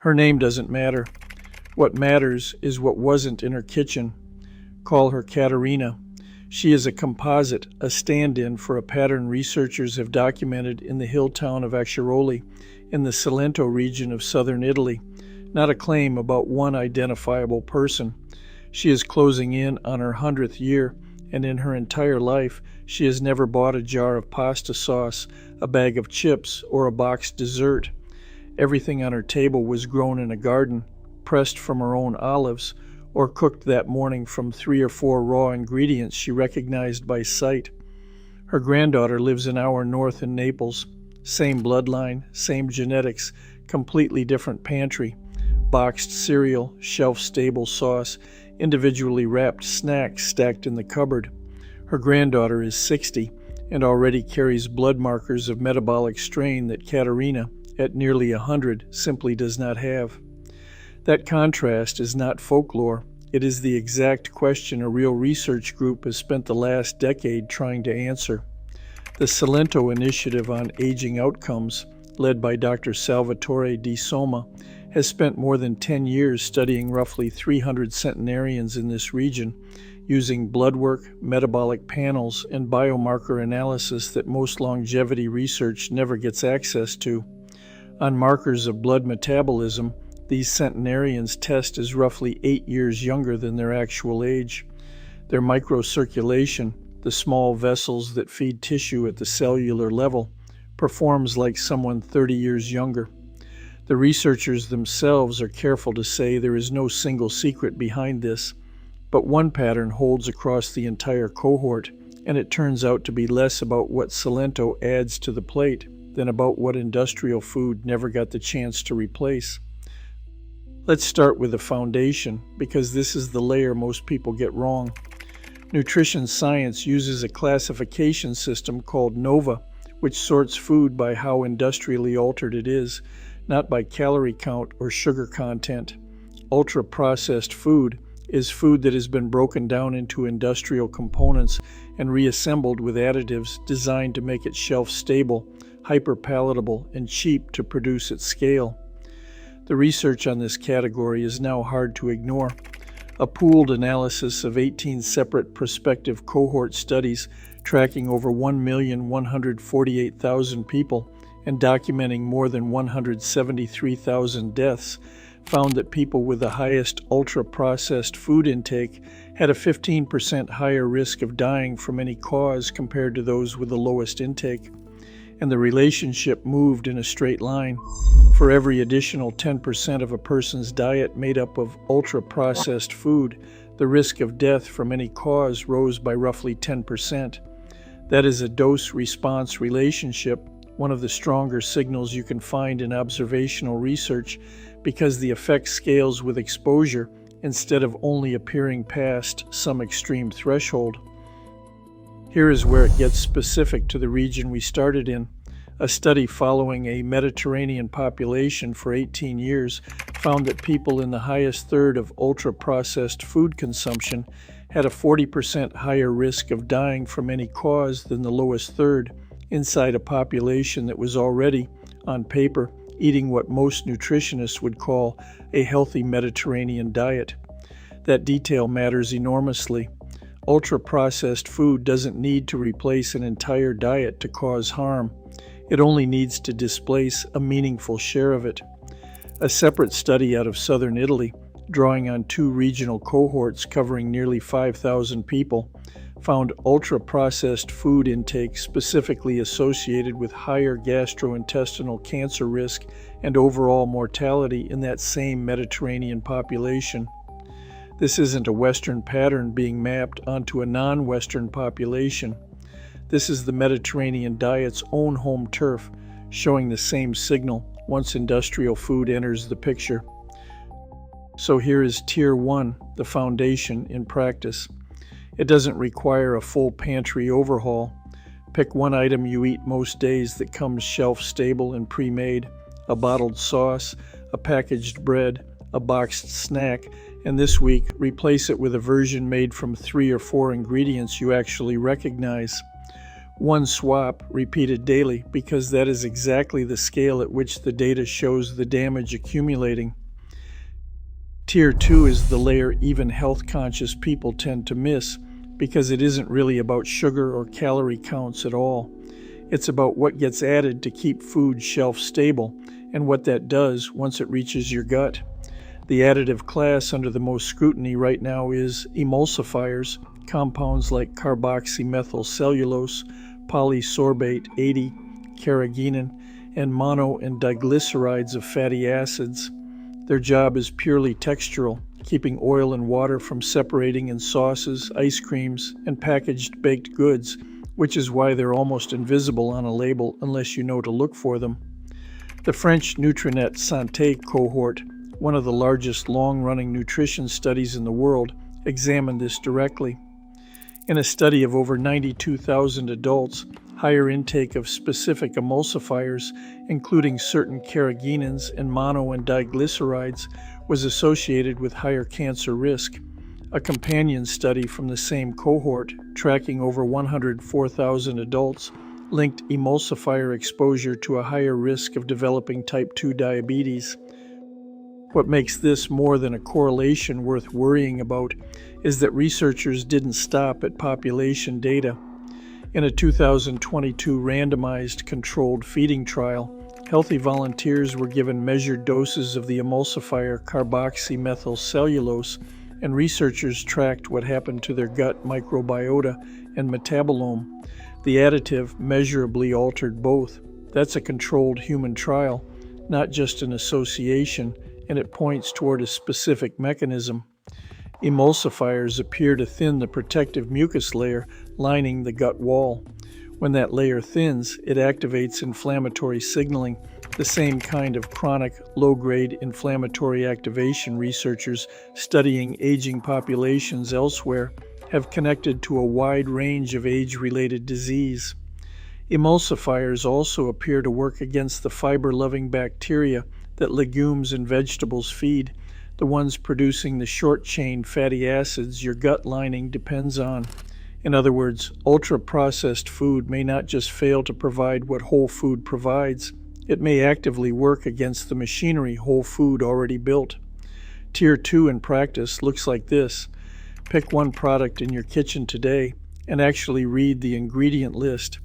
Her name doesn't matter. What matters is what wasn't in her kitchen. Call her Katarina. She is a composite, a stand-in for a pattern researchers have documented in the hill town of Acciaroli in the Cilento region of southern Italy, not a claim about one identifiable person. She is closing in on her 100th year, and in her entire life, she has never bought a jar of pasta sauce, a bag of chips, or a boxed dessert. Everything on her table was grown in a garden, pressed from her own olives, or cooked that morning from 3 or 4 raw ingredients she recognized by sight. Her granddaughter lives an hour north in Naples. Same bloodline, same genetics, completely different pantry. Boxed cereal, shelf-stable sauce, individually wrapped snacks stacked in the cupboard. Her granddaughter is 60 and already carries blood markers of metabolic strain that Katarina, at nearly 100, simply does not have. That contrast is not folklore. It is the exact question a real research group has spent the last decade trying to answer. The Cilento Initiative on Aging Outcomes, led by Dr. Salvatore Di Somma, has spent more than 10 years studying roughly 300 centenarians in this region, using blood work, metabolic panels, and biomarker analysis that most longevity research never gets access to. On markers of blood metabolism, these centenarians test as roughly 8 years younger than their actual age. Their microcirculation, the small vessels that feed tissue at the cellular level, performs like someone 30 years younger. The researchers themselves are careful to say there is no single secret behind this, but one pattern holds across the entire cohort, and it turns out to be less about what Cilento adds to the plate than about what industrial food never got the chance to replace. Let's start with the foundation, because this is the layer most people get wrong. Nutrition science uses a classification system called NOVA, which sorts food by how industrially altered it is, not by calorie count or sugar content. Ultra-processed food is food that has been broken down into industrial components and reassembled with additives designed to make it shelf-stable, hyper-palatable, and cheap to produce at scale. The research on this category is now hard to ignore. A pooled analysis of 18 separate prospective cohort studies tracking over 1,148,000 people and documenting more than 173,000 deaths found that people with the highest ultra-processed food intake had a 15% higher risk of dying from any cause compared to those with the lowest intake. And the relationship moved in a straight line. For every additional 10% of a person's diet made up of ultra-processed food, the risk of death from any cause rose by roughly 10%. That is a dose-response relationship, one of the stronger signals you can find in observational research, because the effect scales with exposure instead of only appearing past some extreme threshold. Here is where it gets specific to the region we started in. A study following a Mediterranean population for 18 years found that people in the highest third of ultra-processed food consumption had a 40% higher risk of dying from any cause than the lowest third, inside a population that was already, on paper, eating what most nutritionists would call a healthy Mediterranean diet. That detail matters enormously. Ultra-processed food doesn't need to replace an entire diet to cause harm. It only needs to displace a meaningful share of it. A separate study out of southern Italy, drawing on 2 regional cohorts covering nearly 5,000 people, found ultra-processed food intake specifically associated with higher gastrointestinal cancer risk and overall mortality in that same Mediterranean population. This isn't a Western pattern being mapped onto a non-Western population. This is the Mediterranean diet's own home turf, showing the same signal once industrial food enters the picture. So here is Tier 1, the foundation, in practice. It doesn't require a full pantry overhaul. Pick one item you eat most days that comes shelf-stable and pre-made, a bottled sauce, a packaged bread, a boxed snack, and this week replace it with a version made from 3 or 4 ingredients you actually recognize. One swap repeated daily, because that is exactly the scale at which the data shows the damage accumulating. Tier 2 is the layer even health-conscious people tend to miss, because it isn't really about sugar or calorie counts at all. It's about what gets added to keep food shelf stable, and what that does once it reaches your gut. The additive class under the most scrutiny right now is emulsifiers, compounds like carboxymethylcellulose, polysorbate 80, carrageenan, and mono and diglycerides of fatty acids. Their job is purely textural, keeping oil and water from separating in sauces, ice creams, and packaged baked goods, which is why they're almost invisible on a label unless you know to look for them. The French Nutrinet Santé cohort, one of the largest long-running nutrition studies in the world, examined this directly. In a study of over 92,000 adults, higher intake of specific emulsifiers, including certain carrageenans and mono and diglycerides, was associated with higher cancer risk. A companion study from the same cohort, tracking over 104,000 adults, linked emulsifier exposure to a higher risk of developing type 2 diabetes. What makes this more than a correlation worth worrying about is that researchers didn't stop at population data. In a 2022 randomized controlled feeding trial, healthy volunteers were given measured doses of the emulsifier carboxymethylcellulose, and researchers tracked what happened to their gut microbiota and metabolome. The additive measurably altered both. That's a controlled human trial, not just an association, and it points toward a specific mechanism. Emulsifiers appear to thin the protective mucus layer lining the gut wall. When that layer thins, it activates inflammatory signaling, the same kind of chronic, low-grade inflammatory activation researchers studying aging populations elsewhere have connected to a wide range of age-related disease. Emulsifiers also appear to work against the fiber-loving bacteria that legumes and vegetables feed, the ones producing the short-chain fatty acids your gut lining depends on. In other words, ultra-processed food may not just fail to provide what whole food provides, it may actively work against the machinery whole food already built. Tier 2 in practice looks like this. Pick one product in your kitchen today and actually read the ingredient list.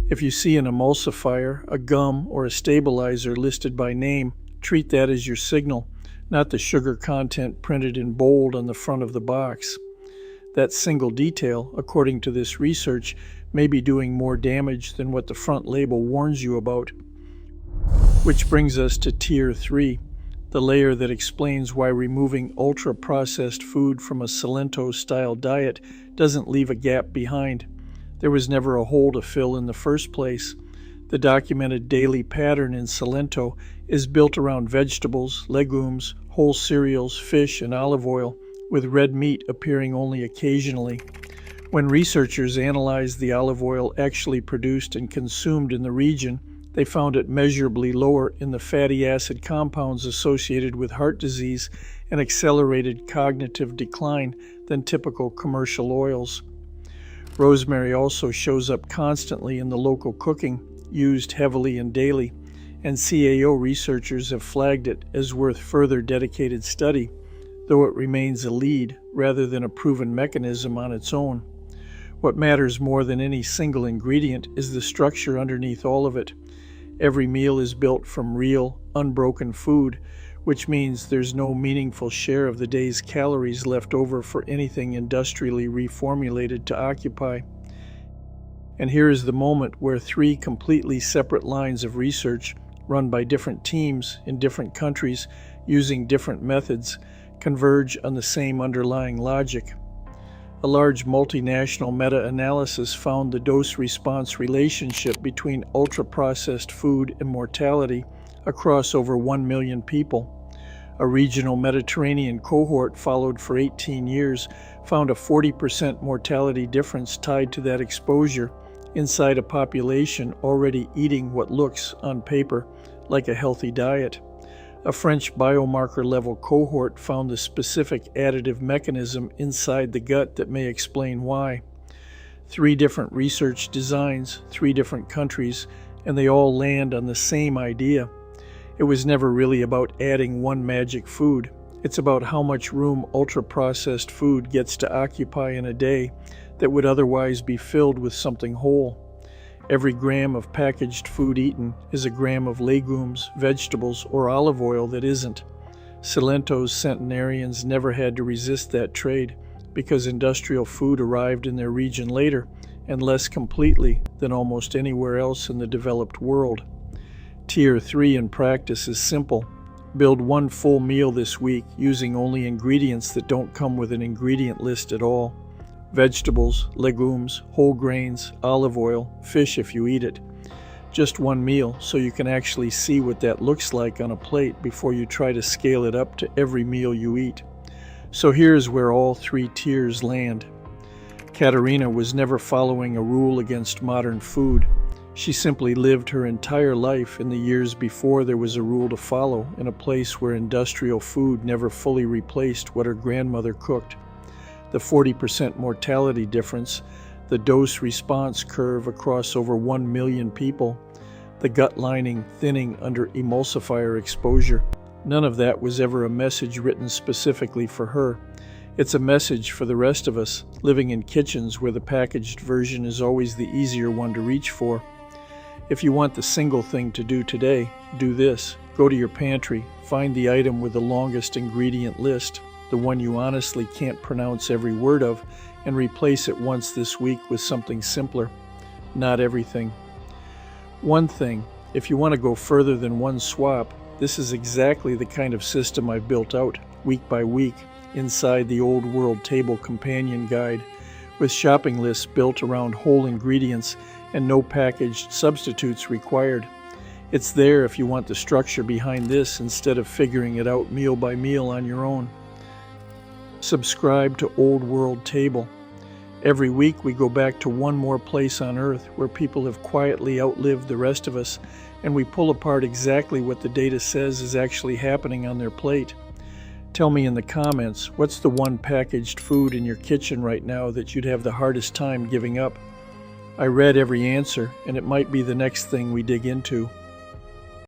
If you see an emulsifier, a gum, or a stabilizer listed by name, treat that as your signal, not the sugar content printed in bold on the front of the box. That single detail, according to this research, may be doing more damage than what the front label warns you about. Which brings us to Tier 3, the layer that explains why removing ultra-processed food from a Cilento-style diet doesn't leave a gap behind. There was never a hole to fill in the first place. The documented daily pattern in Cilento is built around vegetables, legumes, whole cereals, fish, and olive oil, with red meat appearing only occasionally. When researchers analyzed the olive oil actually produced and consumed in the region, they found it measurably lower in the fatty acid compounds associated with heart disease and accelerated cognitive decline than typical commercial oils. Rosemary also shows up constantly in the local cooking, used heavily and daily, and CAO researchers have flagged it as worth further dedicated study, though it remains a lead rather than a proven mechanism on its own. What matters more than any single ingredient is the structure underneath all of it. Every meal is built from real, unbroken food, which means there's no meaningful share of the day's calories left over for anything industrially reformulated to occupy. And here is the moment where three completely separate lines of research, run by different teams in different countries using different methods, converge on the same underlying logic. A large multinational meta-analysis found the dose-response relationship between ultra-processed food and mortality across over 1 million people. A regional Mediterranean cohort followed for 18 years found a 40% mortality difference tied to that exposure inside a population already eating what looks, on paper, like a healthy diet. A French biomarker-level cohort found the specific additive mechanism inside the gut that may explain why. 3 different research designs, 3 different countries, and they all land on the same idea. It was never really about adding one magic food. It's about how much room ultra-processed food gets to occupy in a day that would otherwise be filled with something whole. Every gram of packaged food eaten is a gram of legumes, vegetables, or olive oil that isn't. Cilento's Centenarians never had to resist that trade because industrial food arrived in their region later and less completely than almost anywhere else in the developed world. Tier 3 in practice is simple. Build one full meal this week using only ingredients that don't come with an ingredient list at all. Vegetables, legumes, whole grains, olive oil, fish if you eat it. Just one meal so you can actually see what that looks like on a plate before you try to scale it up to every meal you eat. So here's where all 3 tiers land. Katarina was never following a rule against modern food. She simply lived her entire life in the years before there was a rule to follow in a place where industrial food never fully replaced what her grandmother cooked. The 40% mortality difference, the dose-response curve across over 1 million people, the gut lining thinning under emulsifier exposure. None of that was ever a message written specifically for her. It's a message for the rest of us, living in kitchens where the packaged version is always the easier one to reach for. If you want the single thing to do today, do this. Go to your pantry, find the item with the longest ingredient list, the one you honestly can't pronounce every word of, and replace it once this week with something simpler. Not everything. One thing, if you want to go further than one swap, this is exactly the kind of system I've built out, week by week, inside the Old World Table Companion Guide, with shopping lists built around whole ingredients and no packaged substitutes required. It's there if you want the structure behind this instead of figuring it out meal by meal on your own. Subscribe to Old World Table. Every week we go back to one more place on Earth where people have quietly outlived the rest of us, and we pull apart exactly what the data says is actually happening on their plate. Tell me in the comments, what's the one packaged food in your kitchen right now that you'd have the hardest time giving up? I read every answer, and it might be the next thing we dig into.